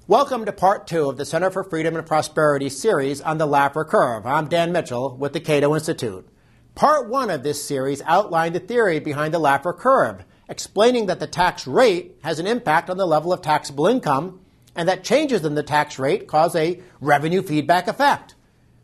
Welcome to part 2 of the Center for Freedom and Prosperity series on the Laffer curve. I'm Dan Mitchell with the Cato Institute. Part 1 of this series outlined the theory behind the Laffer curve, explaining that the tax rate has an impact on the level of taxable income and that changes in the tax rate cause a revenue feedback effect.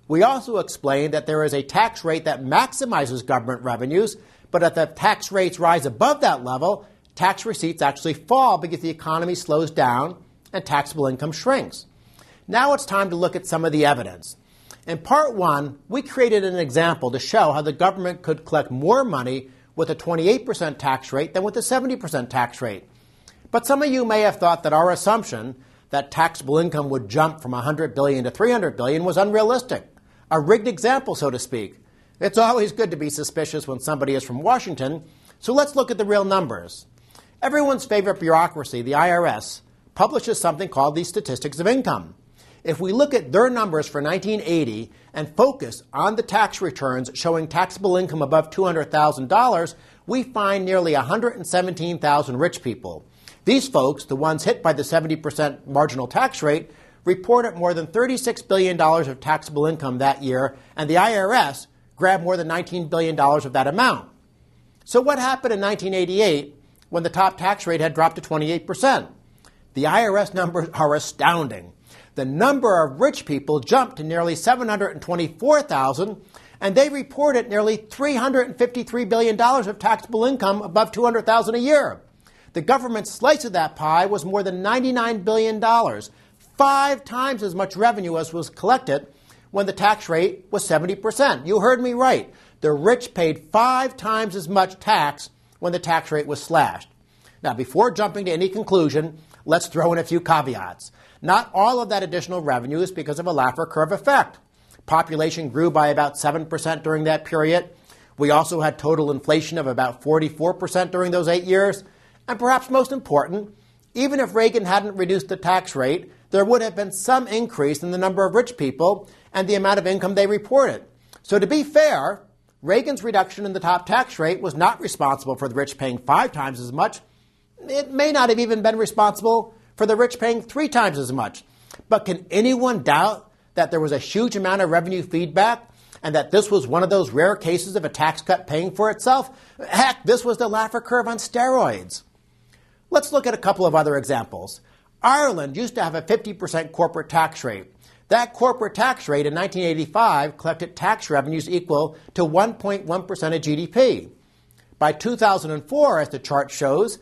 We also explained that there is a tax rate that maximizes government revenues, but if the tax rates rise above that level, tax receipts actually fall because the economy slows down and taxable income shrinks. Now it's time to look at some of the evidence. In part 1, we created an example to show how the government could collect more money with a 28% tax rate than with a 70% tax rate. But some of you may have thought that our assumption that taxable income would jump from $100 billion to $300 billion was unrealistic, a rigged example, so to speak. It's always good to be suspicious when somebody is from Washington, so let's look at the real numbers. Everyone's favorite bureaucracy, the IRS, publishes something called the Statistics of Income. If we look at their numbers for 1980 and focus on the tax returns showing taxable income above $200,000, we find nearly 117,000 rich people. These folks, the ones hit by the 70% marginal tax rate, reported more than $36 billion of taxable income that year, and the IRS grabbed more than $19 billion of that amount. So what happened in 1988 when the top tax rate had dropped to 28%? The IRS numbers are astounding. The number of rich people jumped to nearly 724,000, and they reported nearly $353 billion of taxable income above $200,000 a year. The government's slice of that pie was more than $99 billion, 5 times as much revenue as was collected when the tax rate was 70%. You heard me right. The rich paid 5 times as much tax when the tax rate was slashed. Now, before jumping to any conclusion, let's throw in a few caveats. Not all of that additional revenue is because of a Laffer curve effect. Population grew by about 7% during that period. We also had total inflation of about 44% during those 8 years. And perhaps most important, even if Reagan hadn't reduced the tax rate, there would have been some increase in the number of rich people and the amount of income they reported. So to be fair, Reagan's reduction in the top tax rate was not responsible for the rich paying 5 times as much. It may not have even been responsible for the rich paying 3 times as much. But can anyone doubt that there was a huge amount of revenue feedback and that this was one of those rare cases of a tax cut paying for itself? Heck, this was the Laffer curve on steroids. Let's look at a couple of other examples. Ireland used to have a 50% corporate tax rate. That corporate tax rate in 1985 collected tax revenues equal to 1.1% of GDP. By 2004, as the chart shows,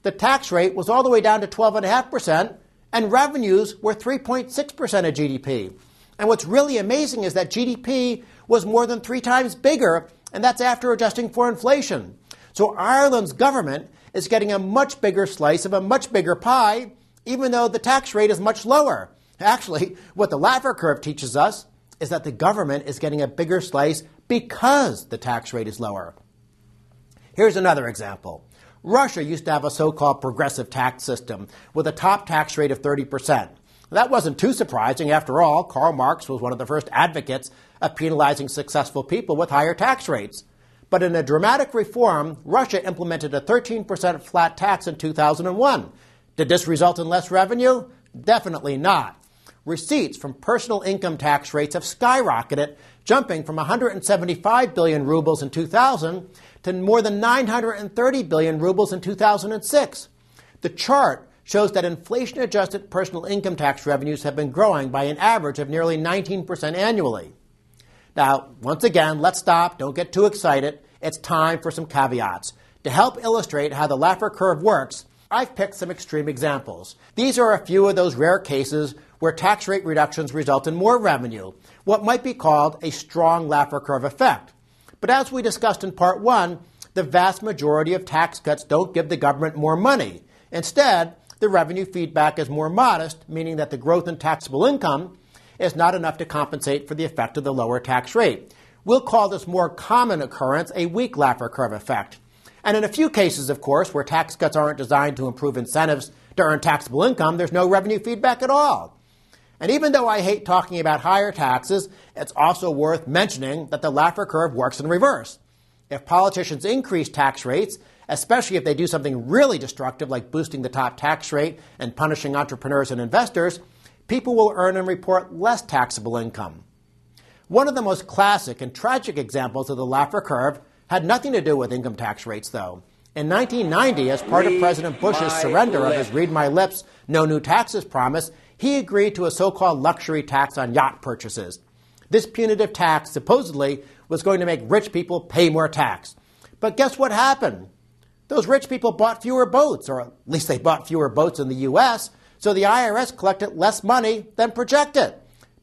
the tax rate was all the way down to 12.5%, and revenues were 3.6% of GDP. And what's really amazing is that GDP was more than 3 times bigger, and that's after adjusting for inflation. So Ireland's government is getting a much bigger slice of a much bigger pie, even though the tax rate is much lower. Actually, what the Laffer curve teaches us is that the government is getting a bigger slice because the tax rate is lower. Here's another example. Russia used to have a so-called progressive tax system with a top tax rate of 30%. That wasn't too surprising. After all, Karl Marx was one of the first advocates of penalizing successful people with higher tax rates. But in a dramatic reform, Russia implemented a 13% flat tax in 2001. Did this result in less revenue? Definitely not. Receipts from personal income tax rates have skyrocketed, jumping from 175 billion rubles in 2000 to more than 930 billion rubles in 2006. The chart shows that inflation-adjusted personal income tax revenues have been growing by an average of nearly 19% annually. Now, once again, let's stop. Don't get too excited. It's time for some caveats. To help illustrate how the Laffer curve works, I've picked some extreme examples. These are a few of those rare cases where tax rate reductions result in more revenue, what might be called a strong Laffer curve effect. But as we discussed in part 1, the vast majority of tax cuts don't give the government more money. Instead, the revenue feedback is more modest, meaning that the growth in taxable income is not enough to compensate for the effect of the lower tax rate. We'll call this more common occurrence a weak Laffer curve effect. And in a few cases, of course, where tax cuts aren't designed to improve incentives to earn taxable income, there's no revenue feedback at all. And even though I hate talking about higher taxes, it's also worth mentioning that the Laffer curve works in reverse. If politicians increase tax rates especially if they do something really destructive like boosting the top tax rate and punishing entrepreneurs and investors, people will earn and report less taxable income. One of the most classic and tragic examples of the Laffer curve had nothing to do with income tax rates, though. In 1990, as part of President Bush's surrender of his read my lips, no new taxes promise, he agreed to a so-called luxury tax on yacht purchases. This punitive tax supposedly was going to make rich people pay more tax. But guess what happened? Those rich people bought fewer boats, or at least they bought fewer boats in the U.S., so the IRS collected less money than projected.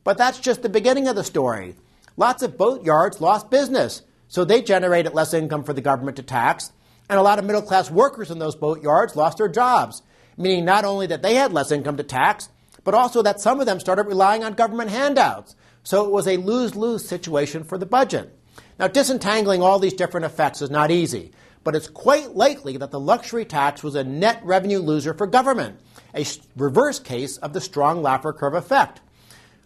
But that's just the beginning of the story. Lots of boat yards lost business, so they generated less income for the government to tax, and a lot of middle-class workers in those boat yards lost their jobs, meaning not only that they had less income to tax, but also that some of them started relying on government handouts. So it was a lose-lose situation for the budget. Now, disentangling all these different effects is not easy, but it's quite likely that the luxury tax was a net revenue loser for government, a reverse case of the strong Laffer curve effect.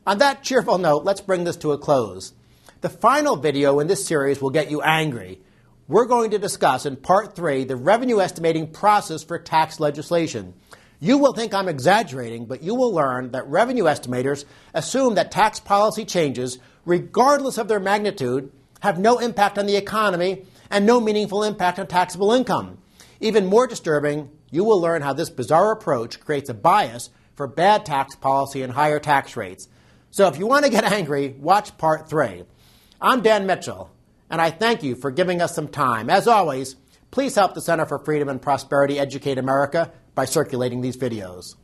On that cheerful note, let's bring this to a close. The final video in this series will get you angry. We're going to discuss in Part 3 the revenue estimating process for tax legislation. You will think I'm exaggerating, but you will learn that revenue estimators assume that tax policy changes, regardless of their magnitude, have no impact on the economy and no meaningful impact on taxable income. Even more disturbing, you will learn how this bizarre approach creates a bias for bad tax policy and higher tax rates. So if you want to get angry, watch Part 3. I'm Dan Mitchell, and I thank you for giving us some time. As always, please help the Center for Freedom and Prosperity educate America by circulating these videos.